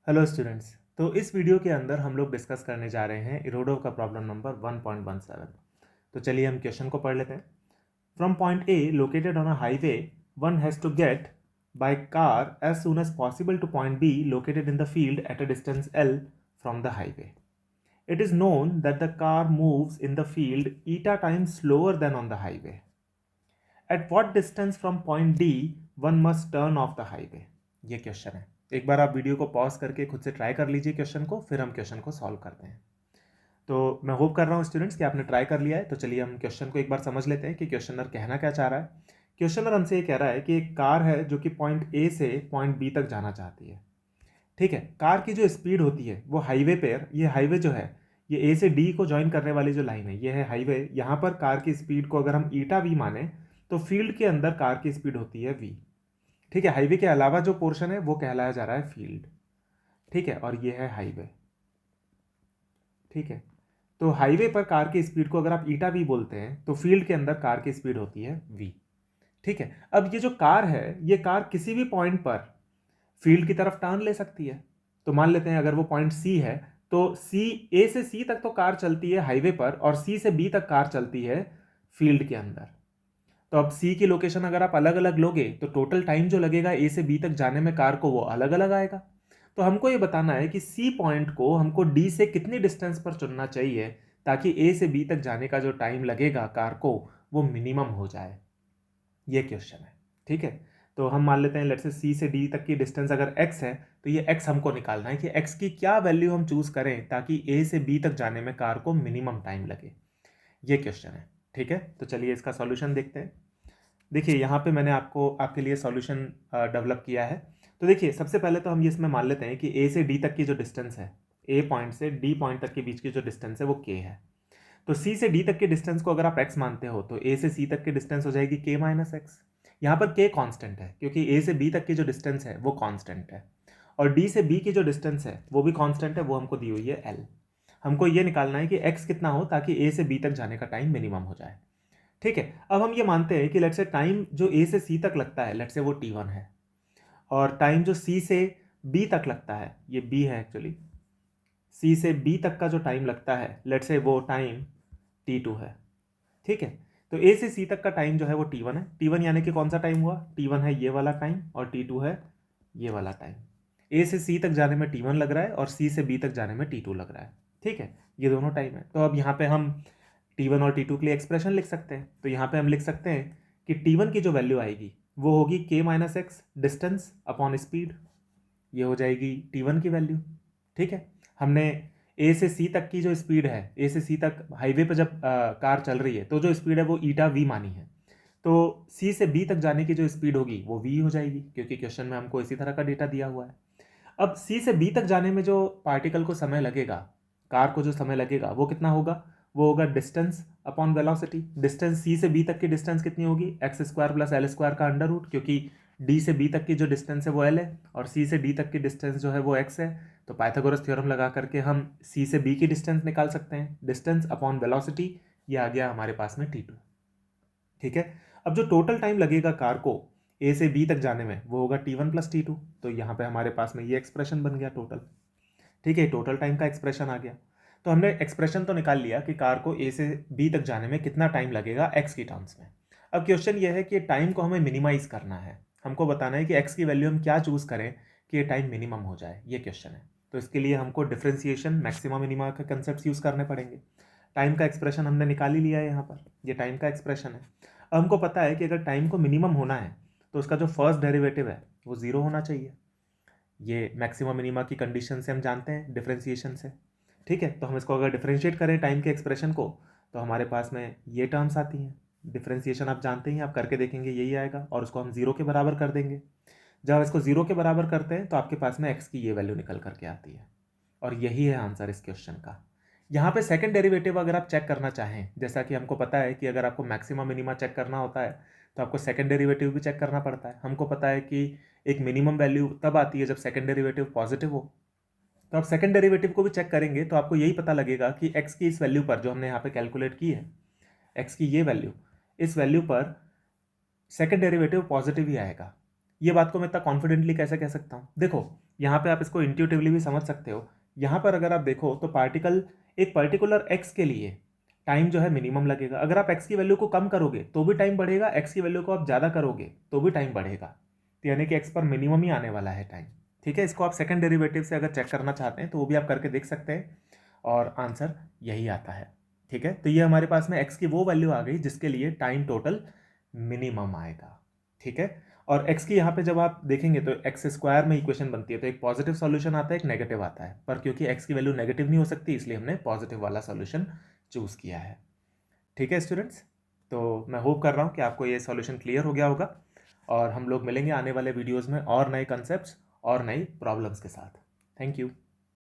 Hello students. तो इस video के अंदर हम लोग डिस्कस करने जा रहे हैं इरोडो का प्रॉब्लम नंबर 1.17। तो चलिए हम क्वेश्चन को पढ़ लेते हैं। From point A located on a highway one has to get by car as soon as possible to point B located in the field at a distance L from the highway. It is known that the car moves in the field eta times slower than on the highway. At what distance from point D one must turn off the highway? ये question है। एक बार आप video को pause करके खुद से try कर लीजिए क्वेश्चन को, फिर हम क्वेश्चन को सॉल्व करते हैं। तो मैं होप कर रहा हूँ स्टूडेंट्स कि आपने ट्राई कर लिया है। तो चलिए हम क्वेश्चन को एक बार समझ लेते हैं कि क्वेश्चनर कहना क्या चाह रहा है। क्वेश्चनर हमसे ये कह रहा है कि एक कार है जो कि पॉइंट ए से पॉइंट बी तक जाना चाहती है। ठीक है, कार की जो स्पीड होती है वो हाईवे पे, ये हाईवे जो है ये ए से डी को ज्वाइन करने वाली जो लाइन है ये है हाईवे। यहाँ पर कार की स्पीड को अगर हम ईटा वी माने तो फील्ड के अंदर कार की स्पीड होती है वी। ठीक है, हाईवे के अलावा जो पोर्शन है वो कहलाया जा रहा है फील्ड। ठीक है, और ये है हाईवे। ठीक है, तो हाईवे पर कार की स्पीड को अगर आप ईटा वी बोलते हैं तो फील्ड के अंदर कार की स्पीड होती है वी। ठीक है, अब ये जो कार है ये कार किसी भी पॉइंट पर फील्ड की तरफ टर्न ले सकती है। तो मान लेते हैं अगर वो पॉइंट सी है तो सी, ए से सी तक तो कार चलती है हाईवे पर और सी से बी तक कार चलती है फील्ड के अंदर। तो अब सी की लोकेशन अगर आप अलग अलग लोगे तो टोटल टाइम जो लगेगा ए से बी तक जाने में कार को वो अलग अलग आएगा। तो हमको ये बताना है कि सी पॉइंट को हमको डी से कितनी डिस्टेंस पर चुनना चाहिए ताकि ए से बी तक जाने का जो टाइम लगेगा कार को वो मिनिमम हो जाए। ये क्वेश्चन है। ठीक है, तो हम मान लेते हैं लेट्स से सी से डी तक की डिस्टेंस अगर x है तो ये x हमको निकालना है कि x की क्या वैल्यू हम चूज करें ताकि a से b तक जाने में कार को मिनिमम टाइम लगे। ये क्वेश्चन है। ठीक है, तो चलिए इसका सॉल्यूशन देखते हैं। देखिए यहाँ पे मैंने आपको आपके लिए सॉल्यूशन डेवलप किया है। तो देखिए सबसे पहले तो हम ये इसमें मान लेते हैं कि a से d तक की जो डिस्टेंस है, a पॉइंट से d पॉइंट तक के बीच की जो डिस्टेंस है वो k है। तो c से d तक के डिस्टेंस को अगर आप x मानते हो तो a से c तक की डिस्टेंस हो जाएगी k माइनस एक्स। यहाँ पर k कांस्टेंट है क्योंकि a से b तक की जो डिस्टेंस है वो कांस्टेंट है और d से b की जो डिस्टेंस है वो भी कांस्टेंट है, वो हमको दी हुई है l। हमको ये निकालना है कि x कितना हो ताकि a से b तक जाने का टाइम मिनिमम हो जाए। ठीक है, अब हम ये मानते हैं कि लेट्स से टाइम जो a से c तक लगता है लेट्स से वो t1 है और टाइम जो c से b तक लगता है, ये b है एक्चुअली, c से b तक का जो टाइम लगता है लेट्स से वो टाइम t2 है। ठीक है, तो ए से सी तक का टाइम जो है वो t1 है। t1 यानी कि कौन सा टाइम हुआ, t1 है ये वाला टाइम और t2 है ये वाला टाइम। ए से सी तक जाने में t1 लग रहा है और सी से बी तक जाने में t2 लग रहा है। ठीक है, ये दोनों टाइम है। तो अब यहाँ पे हम t1 और t2 के लिए एक्सप्रेशन लिख सकते हैं। तो यहाँ पे हम लिख सकते हैं कि t1 की जो वैल्यू आएगी वो होगी k minus x distance upon speed. ये हो जाएगी t1 की वैल्यू। ठीक है, हमने ए से सी तक की जो स्पीड है, ए से सी तक हाईवे पर जब कार चल रही है तो जो स्पीड है वो ईटा वी मानी है। तो सी से बी तक जाने की जो स्पीड होगी वो वी हो जाएगी क्योंकि क्वेश्चन में हमको इसी तरह का डेटा दिया हुआ है। अब सी से बी तक जाने में जो पार्टिकल को समय लगेगा, कार को जो समय लगेगा वो कितना होगा, वो होगा distance upon velocity. Distance C से बी तक की डिस्टेंस कितनी होगी, x square plus L square का अंडर रूट, क्योंकि डी से बी तक की जो डिस्टेंस है वो एल है और सी से डी तक की डिस्टेंस जो है वो एक्स है। तो पाइथागोरस थ्योरम लगा करके हम सी से बी की डिस्टेंस निकाल सकते हैं, डिस्टेंस अपॉन वेलोसिटी। ये आ गया हमारे पास में t2। ठीक है, अब जो टोटल टाइम लगेगा कार को ए से बी तक जाने में वो होगा t1 प्लस t2। तो यहाँ पे हमारे पास में ये एक्सप्रेशन बन गया टोटल। ठीक है, टोटल टाइम का एक्सप्रेशन आ गया। तो हमने एक्सप्रेशन तो निकाल लिया कि कार को ए से बी तक जाने में कितना टाइम लगेगा एक्स की टर्म्स में। अब क्वेश्चन ये है कि टाइम को हमें मिनिमाइज करना है। हमको बताना है कि एक्स की वैल्यू हम क्या चूज करें कि ये टाइम मिनिमम हो जाए, ये क्वेश्चन है। तो इसके लिए हमको डिफ्रेंसिएशन मैक्सिमा मिनिमा का कंसेप्ट यूज करने पड़ेंगे। टाइम का एक्सप्रेशन हमने निकाल ही लिया है यहाँ पर, ये टाइम का एक्सप्रेशन है। अब हमको पता है कि अगर टाइम को मिनिमम होना है तो उसका जो फर्स्ट डेरिवेटिव है वो जीरो होना चाहिए। ये मैक्सिमम मिनिमा की कंडीशन से हम जानते हैं डिफरेंशिएशन से। ठीक है, तो हम इसको अगर डिफरेंशिएट करें टाइम के एक्सप्रेशन को तो हमारे पास में ये टर्म्स आती हैं। डिफरेंशिएशन आप जानते ही, आप करके देखेंगे यही आएगा और उसको हम जीरो के बराबर कर देंगे। जब आप इसको जीरो के बराबर करते हैं तो आपके पास में एक्स की ये वैल्यू निकल करके आती है और यही है आंसर इस क्वेश्चन का। यहाँ पे सेकंड डेरिवेटिव अगर आप चेक करना चाहें, जैसा कि हमको पता है कि अगर आपको मैक्सिमम मिनिमा चेक करना होता है तो आपको सेकंड डेरिवेटिव भी चेक करना पड़ता है। हमको पता है कि एक मिनिमम वैल्यू तब आती है जब सेकंड डेरिवेटिव पॉजिटिव हो। तो आप सेकंड डेरिवेटिव को भी चेक करेंगे तो आपको यही पता लगेगा कि एक्स की इस वैल्यू पर जो हमने यहाँ पे कैलकुलेट की है, एक्स की ये वैल्यू, इस वैल्यू पर सेकंड डेरिवेटिव पॉजिटिव ही आएगा। ये बात को मैं इतना कॉन्फिडेंटली कैसे कह सकता हूँ, देखो यहाँ पे आप इसको इंट्यूटिवली भी समझ सकते हो। यहाँ पर अगर आप देखो तो एक पर्टिकुलर एक्स के लिए टाइम जो है मिनिमम लगेगा। अगर आप एक्स की वैल्यू को कम करोगे तो भी टाइम बढ़ेगा, एक्स की वैल्यू को आप ज़्यादा करोगे तो भी टाइम बढ़ेगा। तो यानी कि एक्स पर मिनिमम ही आने वाला है टाइम। ठीक है, इसको आप सेकंड डेरिवेटिव से अगर चेक करना चाहते हैं तो वो भी आप करके देख सकते हैं और आंसर यही आता है। ठीक है, तो ये हमारे पास में एक्स की वो वैल्यू आ गई जिसके लिए टाइम टोटल मिनिमम आएगा। ठीक है, और x की यहाँ पे जब आप देखेंगे तो एक्स स्क्वायर में इक्वेशन बनती है, तो एक पॉजिटिव सॉल्यूशन आता है, एक नेगेटिव आता है, पर क्योंकि x की वैल्यू नेगेटिव नहीं हो सकती इसलिए हमने पॉजिटिव वाला सॉल्यूशन चूज किया है। ठीक है स्टूडेंट्स, तो मैं होप कर रहा हूँ कि आपको ये सॉल्यूशन क्लियर हो गया होगा और हम लोग मिलेंगे आने वाले वीडियोज़ में और नए कंसेप्ट और नई प्रॉब्लम्स के साथ। Thank you.